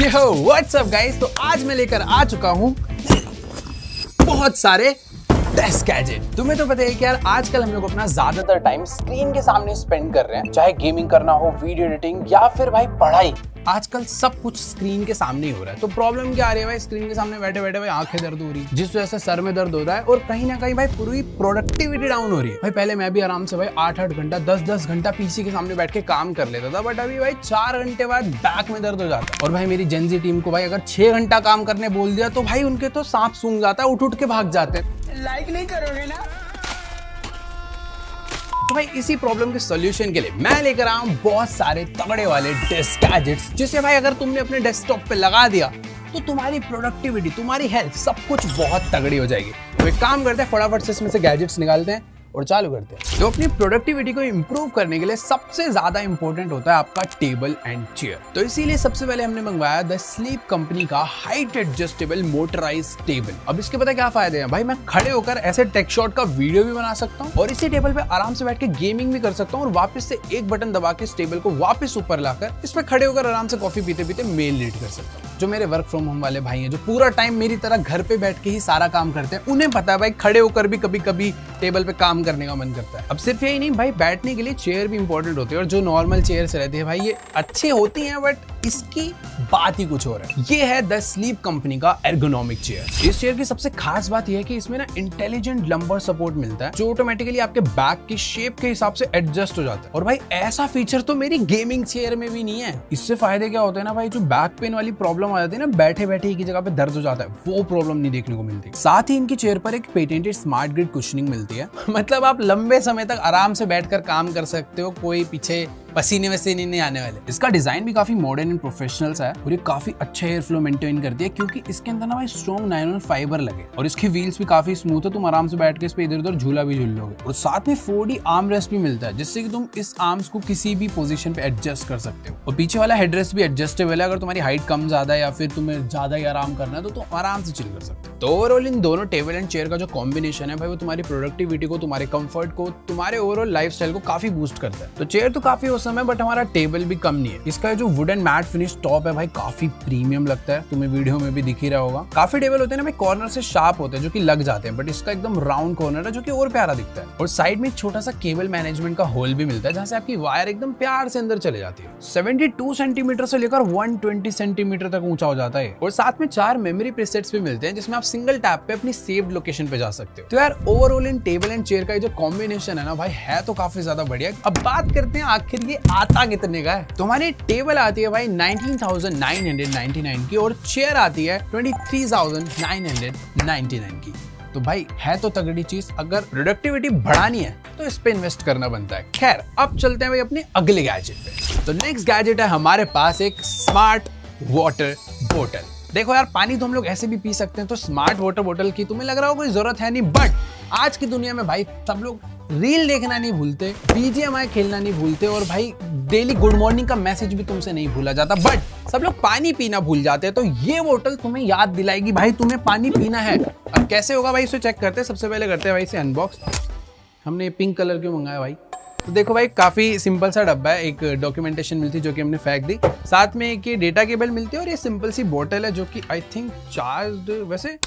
Yo what's up guys, तो आज मैं लेकर आ चुका हूँ बहुत सारे टेस्ट गैजेट। तुम्हें तो पता है कि यार आजकल हम लोग अपना ज्यादातर टाइम स्क्रीन के सामने स्पेंड कर रहे हैं, चाहे गेमिंग करना हो, वीडियो एडिटिंग या फिर भाई पढ़ाई। आजकल सब कुछ स्क्रीन के सामने ही हो रहा है। तो प्रॉब्लम क्या आ रही है भाई, स्क्रीन के सामने बैठे बैठे भाई आंखें दर्द हो रही है, जिस वजह से सर में दर्द हो रहा है और कहीं ना कहीं भाई पूरी प्रोडक्टिविटी डाउन हो रही है। भाई पहले मैं भी आराम से भाई 8-8 घंटा 10-10 घंटा पीसी के सामने बैठ के काम कर लेता था, बट अभी भाई 4 घंटे बाद बैक में दर्द हो जाता है। और भाई मेरी जेनजी टीम को भाई अगर 6 घंटा काम करने बोल दिया तो भाई उनके तो सांप सूंघ जाता है, उठ उठ के भाग जाते हैं। लाइक नहीं करोगे ना? तो भाई इसी प्रॉब्लम के सॉल्यूशन के लिए मैं लेकर आया हूं बहुत सारे तगड़े वाले डेस्क गैजेट्स, जिसे भाई अगर तुमने अपने डेस्कटॉप पे लगा दिया तो तुम्हारी प्रोडक्टिविटी, तुम्हारी हेल्थ, सब कुछ बहुत तगड़ी हो जाएगी। तो एक काम करते हैं, फटाफट से इसमें से गैजेट्स निकालते हैं और चालू करते हैं। तो अपनी प्रोडक्टिविटी को इंप्रूव करने के लिए सबसे ज्यादा इंपॉर्टेंट होता है आपका टेबल एंड चेयर। तो इसीलिए सबसे पहले हमने मंगवाया द स्लीप कंपनी का हाइट एडजस्टेबल मोटराइज टेबल। अब इसके पता क्या फायदे हैं भाई, मैं खड़े होकर ऐसे टेक शॉट का वीडियो भी बना सकता हूँ और इसी टेबल पे आराम से बैठ के गेमिंग भी कर सकता हूँ और वापस से एक बटन दबा के इस टेबल को वापस ऊपर लाकर इस पे खड़े होकर आराम से कॉफी पीते पीते मेल रीड कर सकता हूँ। जो मेरे वर्क फ्रॉम होम वाले भाई हैं, जो पूरा टाइम मेरी तरह घर पे बैठ के ही सारा काम करते हैं, उन्हें पता है भाई खड़े होकर भी कभी कभी टेबल पे काम करने का मन करता है। अब सिर्फ यही नहीं भाई, बैठने के लिए चेयर भी इंपॉर्टेंट होती है और जो नॉर्मल चेयर से रहती है भाई ये अच्छी होती हैं, बट इसकी बात ही कुछ और है। ये है द स्लीप कंपनी का एर्गोनॉमिक चेयर। इस चेयर की सबसे खास बात यह है कि इसमें ना इंटेलिजेंट लंबर सपोर्ट मिलता है, जो ऑटोमेटिकली आपके बैक की शेप के हिसाब से एडजस्ट हो जाता है। और भाई ऐसा फीचर तो मेरी गेमिंग चेयर में भी नहीं है। इससे फायदे क्या होते हैं ना भाई, जो बैक पेन वाली प्रॉब्लम आ जाती है ना, बैठे बैठे एक ही जगह पे दर्द हो जाता है, वो प्रॉब्लम नहीं देखने को मिलती। साथ ही इनकी चेयर पर एक पेटेंटेड स्मार्ट ग्रिड कुशनिंग मिलती है। मतलब आप लंबे समय तक आराम से बैठकर काम कर सकते हो, कोई पीछे पसीने वसीने नहीं आने वाले। इसका डिजाइन भी काफी मॉडर्न एंड प्रोफेशनल सा है और ये काफी अच्छा एयर फ्लो मेंटेन करती है, क्योंकि इसके अंदर ना भाई स्ट्रॉन्ग नायलॉन फाइबर लगे और इसकी व्हील्स भी काफी स्मूथ है। तुम आराम से बैठ के इस पे इधर उधर झूला भी झूल लोगे। और साथ में 4D आर्म रेस्ट भी मिलता है, जिससे कि तुम इस आर्म्स को किसी भी पोजीशन पे एडजस्ट कर सकते हो। और पीछे वाला हेडरेस्ट भी एडजस्टेबल है, अगर तुम्हारी हाइट कम ज्यादा है या फिर तुम्हें ज्यादा ही आराम करना है तो तुम आराम से चिल कर सकते हो। तो ओवरऑल इन दोनों टेबल एंड चेयर का जो कॉम्बिनेशन है भाई, वो तुम्हारी प्रोडक्टिविटी को, तुम्हारे कंफर्ट को, तुम्हारे ओवरऑल लाइफस्टाइल को काफी बूस्ट करता है। तो चेयर तो काफी औसम है, बट हमारा टेबल भी कम नहीं है। इसका जो वुडन मैट फिनिश टॉप है भाई, काफी प्रीमियम लगता है, तुम्हें वीडियो में भी दिख ही रहा होगा। काफी टेबल होते हैं ना भाई, कॉर्नर से शार्प होते हैं जो कि लग जाते हैं, बट इसका एकदम राउंड कॉर्नर है जो कि और प्यारा दिखता है। और साइड में एक छोटा सा केबल मैनेजमेंट का होल भी मिलता है, जहां से आपकी वायर एकदम प्यार से अंदर चले जाती है। 72 सेंटीमीटर से लेकर 120 सेंटीमीटर तक ऊंचा हो जाता है। और साथ में 4 मेमोरी प्रीसेट्स भी मिलते हैं, जिसमें आप सिंगल टैप पे अपनी सेव्ड लोकेशन पे जा सकते हो। तो यार overall in table and chair का जो कॉम्बिनेशन है ना भाई, है तो काफी ज्यादा बढ़िया। अब बात करते हैं आखिर ये आता कितने का है। तो हमारी टेबल आती है भाई 19,999 की और चेयर आती है 23,999 की। तो भाई है तो तगड़ी चीज। अगर प्रोडक्टिविटी बढ़ानी है तो इस पे इन्वेस्ट करना बनता है। खैर अब चलते हैं भाई अपने अगले गैजेट पे। तो नेक्स्ट गैजेट है हमारे पास एक स्मार्ट वाटर बोतल। देखो यार, पानी तो हम लोग ऐसे भी पी सकते हैं, तो स्मार्ट वाटर बोतल की तुम्हें लग रहा हो कोई जरूरत है नहीं, बट आज की दुनिया में भाई सब लोग रील देखना नहीं भूलते, BGMI खेलना नहीं भूलते और भाई डेली गुड मॉर्निंग का मैसेज भी तुमसे नहीं भूला जाता, बट सब लोग पानी पीना भूल जाते हैं। तो ये बोतल तुम्हें याद दिलाएगी भाई तुम्हें पानी पीना है। अब कैसे होगा भाई, इसे चेक करते हैं। सबसे पहले करते हैं भाई इसे अनबॉक्स। हमने पिंक कलर क्यों मंगाया भाई? तो देखो भाई, काफी सिंपल सा डब्बा है। एक डॉक्यूमेंटेशन मिलती है जो कि हमने फेंक दी, साथ में एक ये डेटा केबल मिलती है और ये सिंपल सी बोतल है जो कि आई थिंक चार्ज्ड वैसे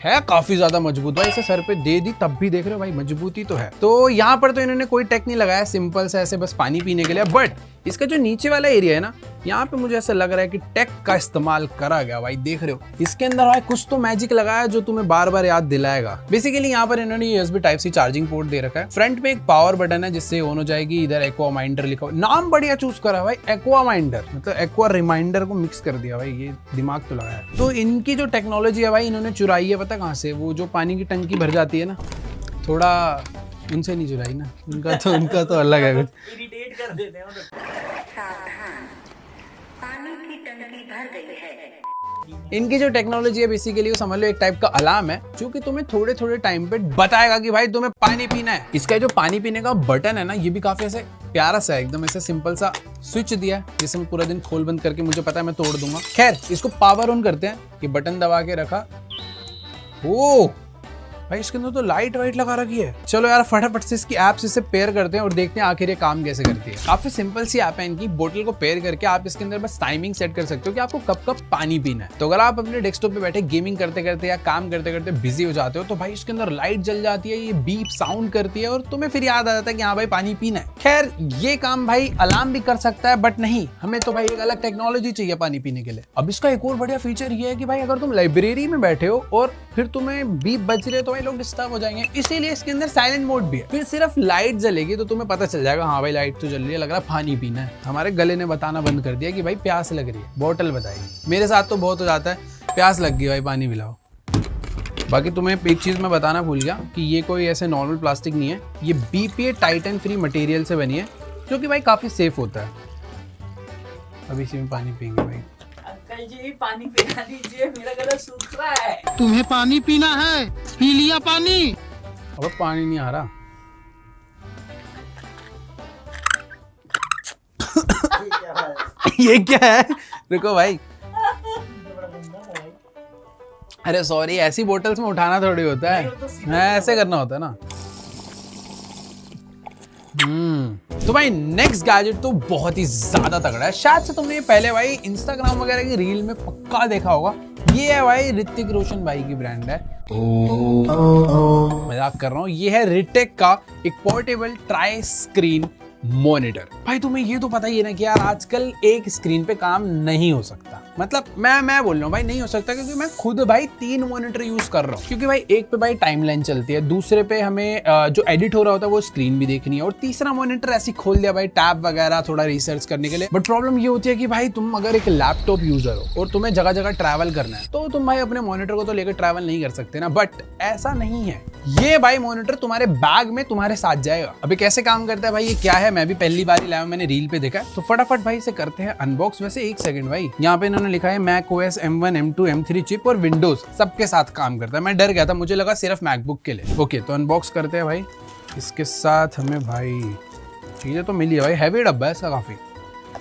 है, काफी ज्यादा मजबूत भाई। इसे सर पे दे दी तब भी देख रहे हो भाई मजबूती तो है। तो यहाँ पर तो इन्होंने कोई टेक नहीं लगाया, सिंपल से ऐसे बस पानी पीने के लिए। बट इसका जो नीचे वाला एरिया है ना, यहाँ पे मुझे ऐसा लग रहा है कि टेक का इस्तेमाल करा गया भाई। देख रहे हो इसके अंदर भाई कुछ तो मैजिक लगाया जो तुम्हें बार बार याद दिलाएगा। बेसिकली यहाँ पर इन्होंने USB Type-C चार्जिंग पोर्ट दे रखा है। फ्रंट में एक पावर बटन है जिससे ऑन हो जाएगी। इधर एक्वा माइंडर लिखा हुआ, नाम बढ़िया चूज करा भाई, एक्वा माइंडर, मतलब एक्वा रिमाइंडर को मिक्स कर दिया भाई, ये दिमाग तो लगाया। तो इनकी जो टेक्नोलॉजी है भाई, इन्होंने चुराई है, पता कहाँ से? वो जो पानी की टंकी भर जाती है ना, थोड़ा उनसे नहीं चुराई ना, उनका तो अलग है। इरिटेट कर देते हैं। पानी की टंकी भर गई है। इनकी जो टेक्नोलॉजी है बेसिकली वो समझ लो एक टाइप का अलार्म है, जो कि तुम्हें थोड़े थोड़े टाइम पे बताएगा कि भाई तुम्हें पानी पीना है। इसका जो पानी पीने का बटन है ना, ये भी काफी ऐसे प्यारा सा है, एकदम ऐसे सिंपल सा स्विच दिया है, जिसे मैं पूरा दिन खोल बंद करके मुझे पता है मैं तोड़ दूंगा। खैर इसको पावर ऑन करते हैं। ये बटन दबा के रखा, ओ भाई इसके अंदर तो लाइट वाइट लगा रखी है। चलो यार फटाफट से इसकी ऐप से पेयर करते हैं और देखते हैं आखिर ये काम कैसे करती है। काफी सिंपल सी ऐप है इनकी। बोतल को पेयर करके आप इसके अंदर बस टाइमिंग सेट कर सकते हो कि आपको कब कब पानी पीना है। तो अगर आप अपने डेस्कटॉप पे बैठे गेमिंग करते करते या काम करते करते बिजी हो जाते हो तो भाई इसके अंदर लाइट जल जाती है, ये बीप साउंड करती है और तुम्हें फिर याद आ जाता है कि हाँ भाई पानी पीना है। खैर ये काम भाई अलार्म भी कर सकता है, बट नहीं, हमें तो भाई एक अलग टेक्नोलॉजी चाहिए पानी पीने के लिए। अब इसका एक और बढ़िया फीचर ये है कि भाई अगर तुम लाइब्रेरी में बैठे हो और फिर तुम्हें बीप बज रहे तो भाई लोग डिस्टर्ब हो जाएंगे, इसीलिए इसके अंदर साइलेंट मोड भी है। फिर सिर्फ लाइट जलेगी तो तुम्हें पता चल जाएगा हाँ भाई लाइट तो जल रही है, लग रहा है पानी पीना है। हमारे गले ने बताना बंद कर दिया कि भाई प्यास लग रही है, बोतल बताएगी। मेरे साथ तो बहुत हो जाता है, प्यास लग गई भाई पानी पिलाओ। बाकी तुम्हें एक चीज मैं बताना भूल गया कि ये कोई ऐसे नॉर्मल प्लास्टिक नहीं है, ये BPA टाइटन फ्री मटेरियल से बनी है जो कि भाई काफी सेफ होता है। अभी इसी में पानी पियेंगे भाई। अंकल जी पानी पिला दीजिए, मेरा गला सूख रहा है। तुम्हें पानी पीना है, पी लिया पानी। अब पानी नहीं आ रहा। ये क्या है? देखो भाई, अरे सॉरी, ऐसी बोतल्स में उठाना थोड़ी होता है, ऐसे करना होता है ना। तो भाई नेक्स्ट गैजेट तो बहुत ही ज्यादा तगड़ा है। शायद से तुमने ये पहले भाई इंस्टाग्राम वगैरह की रील में पक्का देखा होगा। ये है भाई ऋतिक रोशन भाई की ब्रांड है, मजाक कर रहा हूँ। ये है रिटेक का एक पोर्टेबल ट्राई स्क्रीन मॉनिटर। भाई तुम्हें ये तो पता ही है ना कि यार आजकल एक स्क्रीन पे काम नहीं हो सकता। मतलब मैं बोल रहा हूँ भाई नहीं हो सकता, क्योंकि मैं खुद भाई 3 मॉनिटर यूज कर रहा हूँ। क्योंकि भाई एक पे भाई टाइमलाइन चलती है, दूसरे पे हमें जो एडिट हो रहा होता है वो स्क्रीन भी देखनी है, और तीसरा मॉनिटर ऐसे खोल दिया भाई टैब वगैरह थोड़ा रिसर्च करने के लिए। बट प्रॉब्लम ये होती है कि भाई तुम अगर एक लैपटॉप यूजर हो और तुम्हें जगह जगह ट्रैवल करना है तो तुम भाई अपने मॉनिटर को तो लेकर ट्रैवल नहीं कर सकते ना। बट ऐसा नहीं है, ये भाई मॉनिटर तुम्हारे बैग में तुम्हारे साथ जाएगा। अभी कैसे काम करता है भाई, ये क्या है, मैं भी पहली बार ही लाया, मैंने रील पे देखा है। तो फटाफट भाई इसे करते हैं अनबॉक्स। वैसे एक सेकंड भाई, यहाँ पे इन्होंने लिखा है macOS M1 M2 M3 chip और विंडोज सबके साथ काम करता है। मैं डर गया था, मुझे लगा सिर्फ मैकबुक के लिए। ओके तो अनबॉक्स करते हैं भाई। इसके साथ हमें भाई चीजें तो मिली है भाई, हैवी डब्बा है इसका काफी,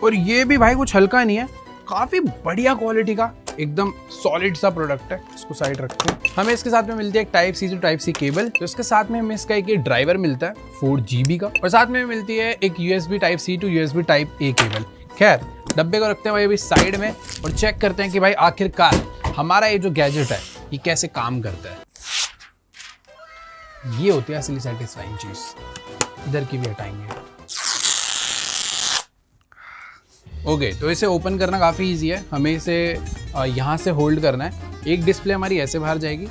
और ये भी भाई कुछ हल्का नहीं है, काफी बढ़िया क्वालिटी का एकदम सॉलिड सा प्रोडक्ट है। इसको साइड रखते हैं। हमें इसके साथ में मिलती है एक type C to type C cable, तो इसके साथ में हमें इसका एक ड्राइवर मिलता है 4GB का, और साथ में मिलती है एक USB type C to USB type A cable. खैर डब्बे को रखते हैं भाई अभी साइड में और चेक करते हैं कि भाई आखिरकार हमारा ये जो गैजेट है ये कैसे काम करता है। ये होती है असली सेटिस्फाइंग चीज। इधर की भी हटाएंगे। ओके तो इसे ओपन करना काफ़ी इजी है। हमें इसे यहाँ से होल्ड करना है। एक डिस्प्ले हमारी ऐसे बाहर जाएगी,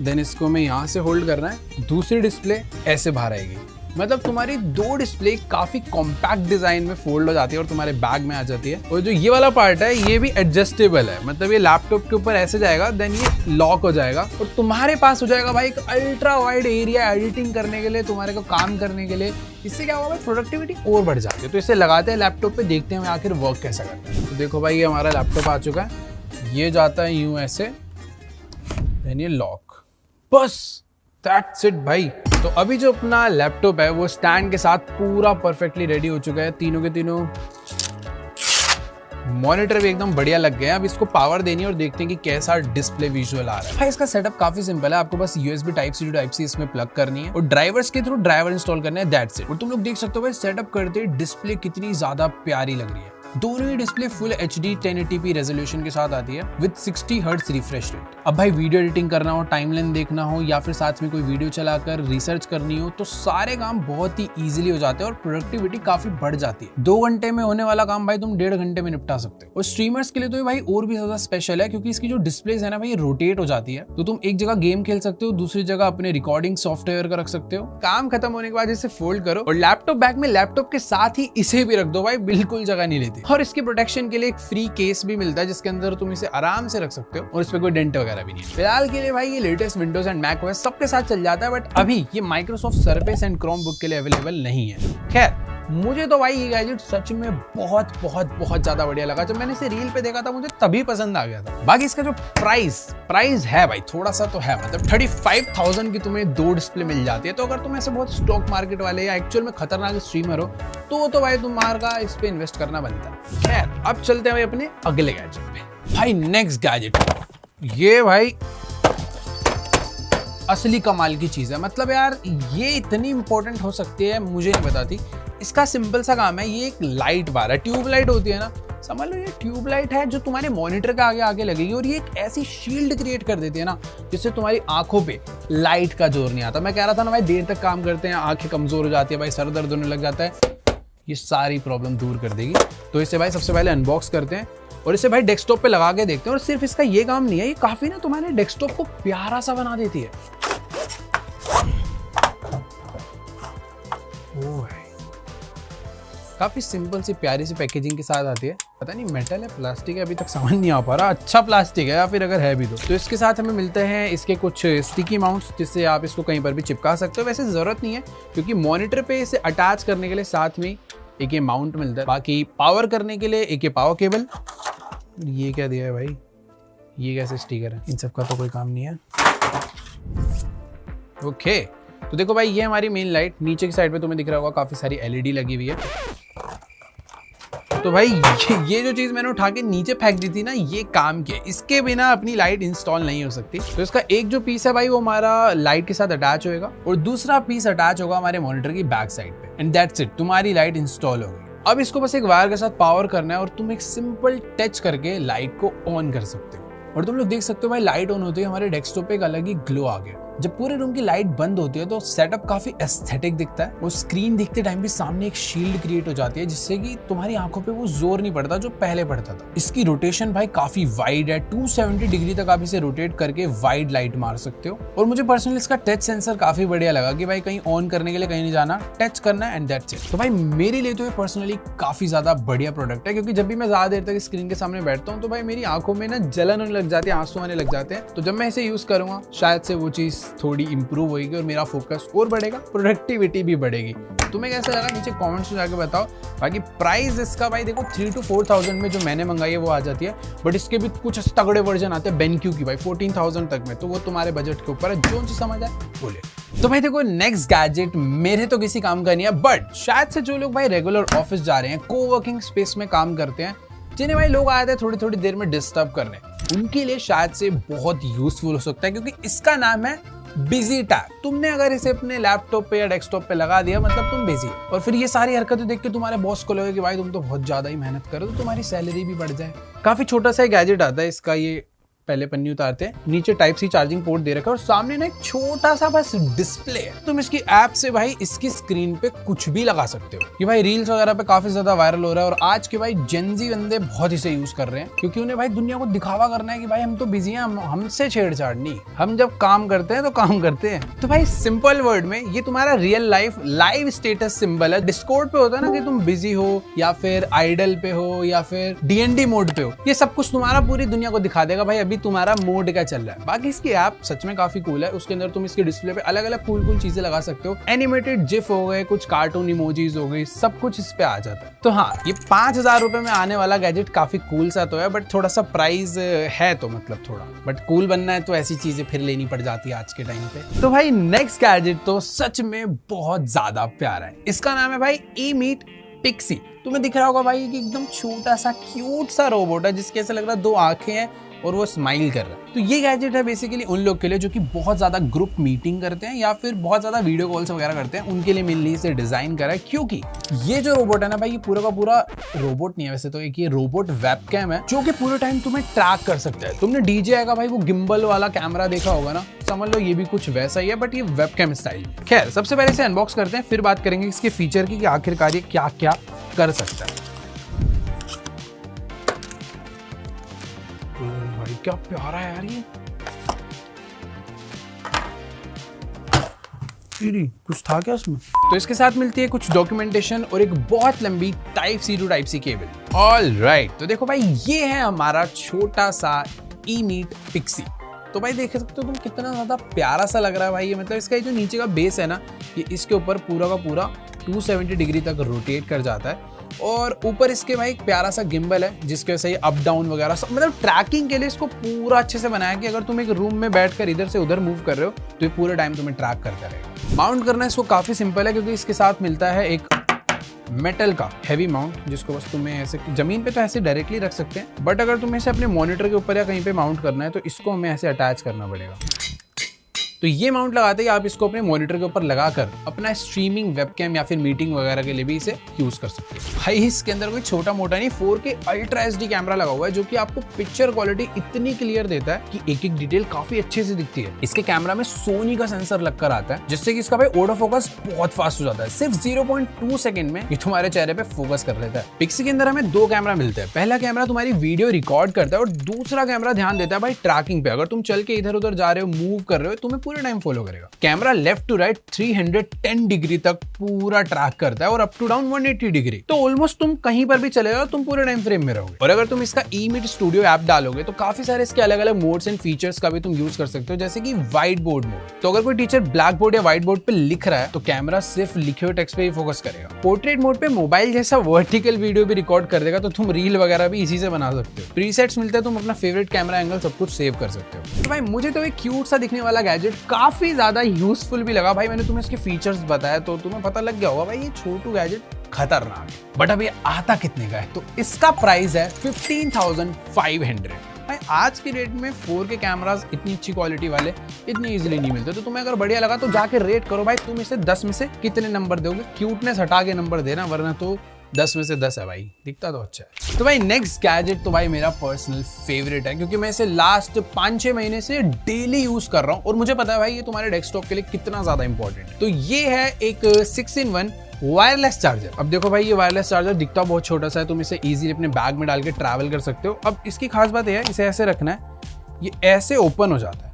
देन इसको हमें यहाँ से होल्ड करना है, दूसरी डिस्प्ले ऐसे बाहर आएगी। मतलब तुम्हारी 2 डिस्प्ले काफ़ी कॉम्पैक्ट डिज़ाइन में फोल्ड हो जाती है और तुम्हारे बैग में आ जाती है। और जो ये वाला पार्ट है ये भी एडजस्टेबल है, मतलब ये लैपटॉप के ऊपर ऐसे जाएगा, देन ये लॉक हो जाएगा और तुम्हारे पास हो जाएगा भाई एक अल्ट्रा वाइड एरिया एडिटिंग करने के लिए, तुम्हारे को काम करने के लिए। इससे क्या होगा भाई, प्रोडक्टिविटी और बढ़ जाती है। तो इसे लगाते हैं लैपटॉप पे, देखते हैं आखिर वर्क कैसा करता है। तो देखो भाई ये हमारा लैपटॉप आ चुका है, ये जाता है यूं ऐसे, देन ये लॉक, बस दैट्स इट भाई। तो अभी जो अपना लैपटॉप है वो स्टैंड के साथ पूरा परफेक्टली रेडी हो चुका है। तीनों के तीनों मॉनिटर भी एकदम बढ़िया लग गए हैं। अब इसको पावर देनी है और देखते हैं कि कैसा डिस्प्ले विजुअल आ रहा है। भाई इसका सेटअप काफी सिंपल है, आपको बस USB type C to type C इसमें प्लग करनी है और ड्राइवर्स के थ्रू ड्राइवर इंस्टॉल करने हैं, दैट्स इट। और तुम लोग देख सकते हो भाई सेटअप करते डिस्प्ले कितनी ज्यादा प्यारी लग रही है। दोनों ही display full HD 1080p resolution के साथ आती है विद 60 हर्ट्ज रिफ्रेश रेट। अब भाई वीडियो एडिटिंग करना हो, टाइमलाइन देखना हो या फिर साथ में कोई वीडियो चलाकर रिसर्च करनी हो तो सारे काम बहुत ही इजीली हो जाते हैं और प्रोडक्टिविटी काफी बढ़ जाती है। 2 घंटे में होने वाला काम भाई तुम 1.5 घंटे में निपटा सकते हो। और स्ट्रीमर्स के लिए तो ये भाई और भी ज्यादा स्पेशल है, क्योंकि इसकी जो डिस्प्लेज है ना भाई रोटेट हो जाती है, तो तुम एक जगह गेम खेल सकते हो, दूसरी जगह अपने रिकॉर्डिंग सॉफ्टवेयर का रख सकते हो। काम खत्म होने के बाद इसे फोल्ड करो और लैपटॉप बैग में लैपटॉप के साथ ही इसे भी रख दो भाई, बिल्कुल जगह नहीं लेती। और इसकी प्रोटेक्शन के लिए एक फ्री केस भी मिलता है जिसके अंदर तुम इसे आराम से रख सकते हो और इस पे कोई डेंट वगैरह भी नहीं है। फिलहाल के लिए भाई ये लेटेस्ट विंडोज एंड मैकओएस सबके साथ चल जाता है, बट अभी ये माइक्रोसॉफ्ट सर्फेस एंड क्रोमबुक के लिए अवेलेबल नहीं है। खैर मुझे तो भाई ये गैजेट सच में बहुत बहुत बहुत ज्यादा बढ़िया लगा। जब मैंने इसे रील पे देखा था मुझे तभी पसंद आ गया था। बाकी इसका जो प्राइस है भाई थोड़ा सा तो है, मतलब 35,000 की तुम्हें 2 डिस्प्ले मिल जाती है। तो अगर तुम ऐसे बहुत स्टॉक मार्केट वाले या एक्चुअल में खतरनाक स्ट्रीमर हो तो भाई तुम्हारा इस पे इन्वेस्ट करना बनता है। खैर अब चलते हैं भाई अपने अगले गैजेट पे। भाई नेक्स्ट गैजेट, ये भाई असली कमाल की चीज है। मतलब यार ये इतनी इंपॉर्टेंट हो सकती है मुझे नहीं बताती। इसका सिंपल सा काम है, ये एक लाइट बार है, ट्यूब लाइट होती है ना, समझ लो ये ट्यूब लाइट है जो तुम्हारे मॉनिटर के आगे आगे लगेगी और ये एक ऐसी शील्ड क्रिएट कर देती है ना जिससे तुम्हारी आंखों पे लाइट का जोर नहीं आता। मैं कह रहा था ना भाई, देर तक काम करते हैं आंखें कमजोर हो जाती है भाई, सर दर्द होने लग जाता है, ये सारी प्रॉब्लम दूर कर देगी। तो इसे भाई सबसे पहले अनबॉक्स करते हैं और इसे भाई डेस्कटॉप पे लगा के देखते हैं। और सिर्फ इसका ये काम नहीं है, ये काफी ना तुम्हारे डेस्कटॉप को प्यारा सा बना देती है। काफी सिंपल सी प्यारी सी पैकेजिंग के साथ आती है। पता नहीं मेटल है प्लास्टिक है, अभी तक समझ नहीं आ पा रहा। अच्छा प्लास्टिक है या फिर अगर है भी तो इसके साथ हमें मिलते हैं इसके कुछ स्टिकी माउंट्स जिससे आप इसको कहीं पर भी चिपका सकते हो। वैसे जरूरत नहीं है क्योंकि मॉनिटर पे इसे अटैच करने के लिए साथ में एक ये माउंट मिलता है। बाकी पावर करने के लिए एक ये पावर केबल। ये क्या दिया है भाई, ये कैसे स्टिकर है, इन सब का तो कोई काम नहीं है। ओके तो देखो भाई, ये हमारी मेन लाइट। नीचे की साइड पे तुम्हें दिख रहा होगा काफी सारी एलईडी लगी हुई है। तो भाई ये जो चीज मैंने उठा के नीचे फेंक दी थी ना, ये काम की है। इसके बिना अपनी लाइट इंस्टॉल नहीं हो सकती। तो इसका एक जो पीस है भाई वो हमारा लाइट के साथ अटैच होएगा और दूसरा पीस अटैच होगा हमारे मॉनिटर की बैक साइड पे। एंड दैट्स इट, तुम्हारी लाइट इंस्टॉल हो गई। अब इसको बस एक वायर के साथ पावर करना है और तुम एक सिंपल टच करके लाइट को ऑन कर सकते हो। और तुम लोग देख सकते हो भाई, लाइट ऑन होती है हमारे डेस्कटॉप पे एक अलग ही ग्लो आ गया। जब पूरे रूम की लाइट बंद होती है तो सेटअप काफी एस्थेटिक दिखता है और स्क्रीन दिखते टाइम भी सामने एक शील्ड क्रिएट हो जाती है जिससे कि तुम्हारी आंखों पे वो जोर नहीं पड़ता जो पहले पड़ता था। इसकी रोटेशन भाई काफी वाइड है, 270 डिग्री तक आप इसे रोटेट करके वाइड लाइट मार सकते हो। और मुझे पर्सनली इसका टच सेंसर काफी बढ़िया लगा कि भाई कहीं ऑन करने के लिए कहीं नहीं जाना, टच करना है एंड दैट्स इट। तो भाई मेरे लिए तो ये पर्सनली काफी ज्यादा बढ़िया प्रोडक्ट है क्योंकि जब भी मैं ज्यादा देर तक स्क्रीन के सामने बैठता हूँ तो भाई मेरी आंखों में ना जलन होने लग जाती है, आंसू आने लग जाते हैं। तो जब मैं इसे यूज करूंगा शायद से वो चीज थोड़ी इंप्रूव होगी और मेरा फोकस और बढ़ेगा, प्रोडक्टिविटी भी बढ़ेगी। तुम्हें कैसा लगा नीचे कमेंट्स में जाके बताओ। बाकी प्राइस इसका भाई देखो 3 to 4,000 में जो मैंने मंगाई है वो आ जाती है, बट इसके भी कुछ तगड़े वर्जन आते हैं बेनक्यू की भाई 14,000 तक में। तो वो तुम्हारे बजट के ऊपर है, जो सी समझ आए बोले। तो भाई देखो नेक्स्ट गैजेट मेरे तो किसी काम का नहीं है, बट शायद से जो लोग भाई रेगुलर ऑफिस जा रहे हैं, कोवर्किंग स्पेस में काम करते हैं, जिन्हें भाई लोग आए थे थोड़ी थोड़ी देर में डिस्टर्ब करने, उनके लिए शायद से बहुत यूजफुल हो सकता है क्योंकि इसका नाम है बिजी टैग। तुमने अगर इसे अपने लैपटॉप पे या डेस्कटॉप पे लगा दिया मतलब तुम बिजी हो। और फिर ये सारी हरकतें देख के तुम्हारे बॉस को लगे कि भाई तुम तो बहुत ज्यादा ही मेहनत करो, तो तुम्हारी सैलरी भी बढ़ जाए। काफी छोटा सा गैजेट आता है इसका, ये पहले पन्नी उतारते हैं, नीचे टाइप सी चार्जिंग पोर्ट दे रखा है और सामने ना एक छोटा सा बस डिस्प्ले है। तुम इसकी ऐप से भाई इसकी स्क्रीन पे कुछ भी लगा सकते हो। ये भाई रील्स वगैरह पे काफी ज्यादा वायरल हो रहा है और आज के भाई जेनजी बंदे बहुत इसे यूज कर रहे हैं क्योंकि उन्हें भाई दुनिया को दिखावा करना है कि भाई हम तो बिजी हैं, हमसे छेड़छाड़ नहीं, हम जब काम करते हैं तो काम करते हैं। तो भाई सिंपल वर्ड में ये तुम्हारा real life live status symbol है। डिस्कॉर्ड पे होता है ना कि तुम बिजी हो या फिर आइडल पे हो या फिर डीएनडी मोड पे हो, ये सब कुछ तुम्हारा पूरी दुनिया को दिखा देगा भाई अभी तुम्हारा मोड क्या चल रहा है। बाकी इसकी ऐप सच में काफी कूल है, उसके अंदर तुम इसके डिस्प्ले पे अलग अलग कूल चीजें लगा सकते हो। एनिमेटेड जिफ हो गए, कुछ कार्टून इमोजीज हो गई, सब कुछ इस पे आ जाता है। तो हाँ, ये 5,000 रुपए में आने वाला गैजेट काफी कूल सा तो है, बट थोड़ा सा प्राइस है तो मतलब थोड़ा, बट कूल बनना है तो ऐसी चीजें फिर लेनी पड़ जाती है आज के टाइम पे। तो भाई नेक्स्ट गैजेट तो सच में बहुत ज्यादा प्यारा है। इसका नाम है भाई E-Meet Pixie। तुम्हें दिख रहा होगा भाई कि एकदम छोटा सा क्यूट सा रोबोट है जिसके ऐसा लग रहा है 2 आंखें हैं और वो स्माइल कर रहा है। तो ये गैजेट है बेसिकली उन लोग के लिए जो कि बहुत ज्यादा ग्रुप मीटिंग करते हैं या फिर बहुत ज्यादा वीडियो कॉल्स वगैरह करते हैं, उनके लिए मेनली इसे डिजाइन करा है। क्योंकि ये जो रोबोट है ना भाई, ये पूरा का पूरा रोबोट नहीं है वैसे तो, एक ये रोबोट वेबकैम है जो कि पूरे टाइम तुम्हें ट्रैक कर सकता है। तुमने DJI का भाई वो गिम्बल वाला कैमरा देखा होगा ना, समझ लो ये भी कुछ वैसा ही है बट ये वेबकैम स्टाइल। खैर सबसे पहले इसे अनबॉक्स करते हैं, फिर बात करेंगे इसके फीचर की कि आखिरकार ये क्या क्या कर सकता है। भाई क्या प्यारा है यार ये, कुछ था क्या इसमें? तो इसके साथ मिलती है कुछ डॉक्यूमेंटेशन और एक बहुत लंबी Type-C to Type-C cable. All right, तो देखो भाई ये है हमारा छोटा सा E-Meet Pixie। तो भाई देख सकते हो तुम कितना ज्यादा प्यारा सा लग रहा है भाई ये। मतलब इसका जो नीचे का बेस है ना, ये इसके ऊपर पूरा का पूरा 270 डिग्री तक रोटेट कर जाता है और ऊपर इसके भाई एक प्यारा सा गिम्बल है जिसके वजह से ये अप डाउन वगैरह सब, मतलब ट्रैकिंग के लिए इसको पूरा अच्छे से बनाया कि अगर तुम एक रूम में बैठकर इधर से उधर मूव कर रहे हो तो ये पूरे टाइम तुम्हें ट्रैक करता रहेगा। माउंट करना इसको काफी सिंपल है क्योंकि इसके साथ मिलता है एक मेटल का हैवी माउंट जिसको बस तुम्हें ऐसे जमीन पे तो ऐसे डायरेक्टली रख सकते हैं, बट अगर तुम्हें इसे अपने मॉनिटर के ऊपर या कहीं पे माउंट करना है तो इसको हमें ऐसे अटैच करना पड़ेगा। तो ये माउंट लगाते ही आप इसको अपने मॉनिटर के ऊपर लगाकर अपना स्ट्रीमिंग वेबकैम या फिर मीटिंग वगैरह के लिए भी इसे यूज कर सकते हैं। भाई इसके अंदर कोई छोटा मोटा नहीं 4K अल्ट्रा एचडी कैमरा लगा हुआ है, जो कि आपको पिक्चर क्वालिटी इतनी क्लियर देता है कि एक एक डिटेल काफी अच्छे से दिखती है। इसके कैमरा में सोनी का सेंसर लगकर आता है, जिससे कि इसका भाई ऑटो फोकस बहुत फास्ट हो जाता है। सिर्फ 0.2 सेकंड में ये तुम्हारे चेहरे पे फोकस कर लेता है। पिक्सी के अंदर हमें 2 कैमरा मिलते हैं। पहला कैमरा तुम्हारी वीडियो रिकॉर्ड करता है और दूसरा कैमरा ध्यान देता है भाई ट्रैकिंग पे। अगर तुम चल के इधर उधर जा रहे हो, मूव कर रहे हो, तुम्हें पूरे टाइम फॉलो करेगा। Camera left to right 310 degree तक पूरा ट्रैक करता है और अप टू डाउन 180 डिग्री। तो ऑलमोस्ट तुम कहीं पर भी चले जाओ, तुम पूरे टाइम फ्रेम में रहोगे। और अगर तुम इसका eMeet स्टूडियो ऐप डालोगे तो काफी सारे इसके अलग अलग मोड्स एंड फीचर्स का भी तुम यूज कर सकते हो, जैसे कि व्हाइट बोर्ड मोड। तो अगर कोई टीचर ब्लैक बोर्ड या व्हाइट बोर्ड पे लिख रहा है तो कैमरा सिर्फ लिखे हुए टेक्स्ट पे ही फोकस करेगा। पोर्ट्रेट मोड पे मोबाइल जैसा वर्टिकल वीडियो भी रिकॉर्ड कर देगा, तो तुम रील वगैरह भी इसी से बना सकते हो। प्रीसेट्स मिलते हैं, तुम अपना फेवरेट कैमरा एंगल सब कुछ सेव कर सकते हो। तो भाई मुझे तो एक क्यूट सा दिखने वाला गैजेट काफी ज्यादा यूजफुल भी लगा। भाई मैंने तुम्हें इसके फीचर्स बताया तो तुम्हें पता लग गया होगा भाई ये छोटू गैजेट खतरनाक है। बट अब ये आता कितने का है? तो इसका प्राइस है 15,500। भाई आज की रेट में 4K कैमरास इतनी अच्छी क्वालिटी वाले इतनी इजीली नहीं मिलते। तो तुम्हें अगर बढ़िया लगा तो जाके रेट करो भाई, तुम इसे 10 में से कितने नंबर दोगे? क्यूटनेस हटा के नंबर देना, वरना तो 10 में से 10 है भाई, दिखता तो अच्छा है। तो भाई नेक्स्ट गैजेट तो भाई मेरा पर्सनल फेवरेट है, क्योंकि मैं इसे लास्ट 5-6 महीने से डेली यूज कर रहा हूँ और मुझे पता है भाई ये तुम्हारे डेस्कटॉप के लिए कितना ज्यादा इंपॉर्टेंट है। तो ये है एक 6-in-1 वायरलेस चार्जर। अब देखो भाई ये वायरलेस चार्जर दिखता बहुत छोटा सा है, तुम इसे इजीली अपने बैग में डाल के ट्रैवल कर सकते हो। अब इसकी खास बात यह है, इसे ऐसे रखना है, ये ऐसे ओपन हो जाता है,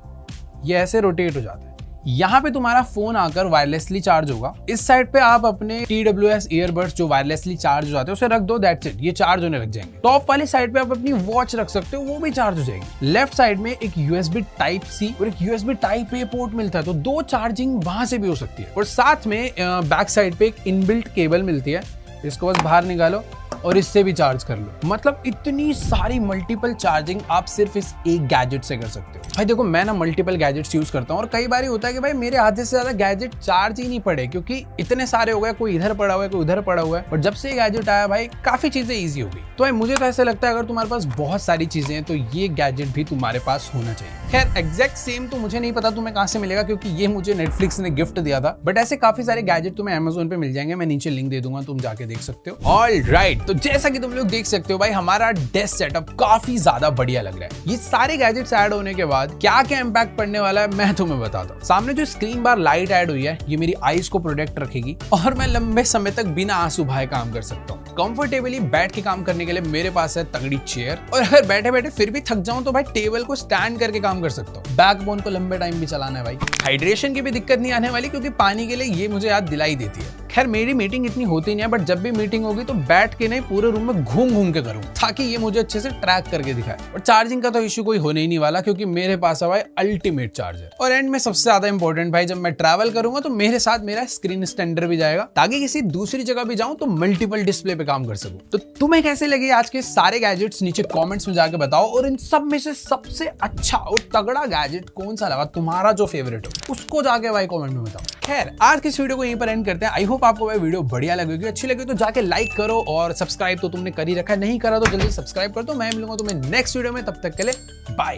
ये ऐसे रोटेट हो जाता है। यहाँ पे तुम्हारा फोन आकर वायरलेसली चार्ज होगा। इस साइड पे आप अपने TWS ईयरबड्स जो वायरलेसली चार्ज हो जाते हैं उसे रख दो, दैट्स इट, ये चार्ज होने लग जाएंगे। टॉप वाली साइड पे आप अपनी वॉच रख सकते हो, वो भी चार्ज हो जाएगी। लेफ्ट साइड में एक USB Type-C और एक USB Type-A पोर्ट मिलता है, तो 2 चार्जिंग वहां से भी हो सकती है। और साथ में बैक साइड पे एक इनबिल्ट केबल मिलती है, इसको बस बाहर निकालो और इससे भी चार्ज कर लो। मतलब इतनी सारी मल्टीपल चार्जिंग आप सिर्फ इस एक गैजेट से कर सकते हो। भाई देखो मैं ना मल्टीपल गैजेट्स यूज करता हूँ और कई बार होता है कि भाई मेरे आधे से ज्यादा गैजेट चार्ज ही नहीं पड़े, क्योंकि इतने सारे हो गए, कोई इधर पड़ा हुआ है, कोई उधर पड़ा हुआ है। और जब से ये गैजेट आया भाई काफी चीजें ईजी हो गई। तो भाई मुझे तो ऐसा लगता है अगर तुम्हारे पास बहुत सारी चीजें हैं तो ये गैजेट भी तुम्हारे पास होना चाहिए। खैर एग्जैक्ट सेम तो मुझे नहीं पता तुम्हें कहाँ से मिलेगा, क्योंकि ये मुझे नेटफ्लिक्स ने गिफ्ट दिया था। बट ऐसे काफी सारे गैजेट तुम्हें Amazon पे मिल जाएंगे, मैं नीचे लिंक दे दूंगा, तुम जाके देख सकते हो। ऑलराइट, तो जैसा कि तुम लोग देख सकते हो भाई हमारा डेस्क सेटअप काफी ज्यादा बढ़िया लग रहा है। ये सारे गैजेट्स ऐड होने के बाद क्या क्या इंपैक्ट पड़ने वाला है मैं तुम्हें बताता हूँ। सामने जो स्क्रीन बार लाइट ऐड हुई है ये मेरी आईज को प्रोटेक्ट रखेगी और मैं लंबे समय तक बिना आंसू भाए काम कर सकता हूँ। कंफर्टेबली बैठ के काम करने के लिए मेरे पास है तगड़ी चेयर, और अगर बैठे बैठे फिर भी थक जाऊं तो भाई टेबल को स्टैंड करके काम कर सकता हूँ। बैकबोन को लंबे टाइम भी चलाना है भाई। हाइड्रेशन की भी दिक्कत नहीं आने वाली, क्योंकि पानी के लिए ये मुझे याद दिलाई देती है। खैर मेरी मीटिंग इतनी होती नहीं है, बट जब भी मीटिंग होगी तो बैठ के नहीं पूरे रूम में घूम घूम के करूँ, ताकि ये मुझे अच्छे से ट्रैक करके दिखाए। और चार्जिंग का तो इश्यू कोई होने ही नहीं वाला, क्योंकि मेरे पास है भाई अल्टीमेट चार्जर। और एंड में सबसे ज्यादा इंपॉर्टेंट भाई, जब मैं ट्रैवल करूंगा तो मेरे साथ मेरा स्क्रीन स्टैंडर भी जाएगा, ताकि किसी दूसरी जगह भी जाऊं तो मल्टीपल डिस्प्ले पे काम कर सकूं। तो तुम्हें कैसे लगे आज के सारे गैजेट्स नीचे कमेंट्स में जाके बताओ, और इन सब में से सबसे अच्छा और तगड़ा गैजेट कौन सा लगा, तुम्हारा जो फेवरेट हो उसको जाके भाई कमेंट में बताओ। खैर आज की इस वीडियो को यहीं पर एंड करते हैं। आई होप आपको भाई वीडियो बढ़िया लगेगी। अच्छी लगी तो जाके लाइक करो, और सब्सक्राइब तो तुमने कर ही रखा है, नहीं करा तो जल्दी सब्सक्राइब कर दो। मैं मिलूंगा तुम्हें नेक्स्ट वीडियो में, तब तक के लिए बाय।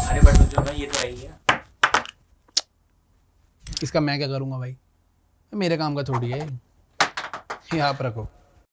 अरे बट जो भाई ये तो आई है, इसका मैं क्या करूंगा भाई, मेरे काम का थोड़ी है, ये आप रखो।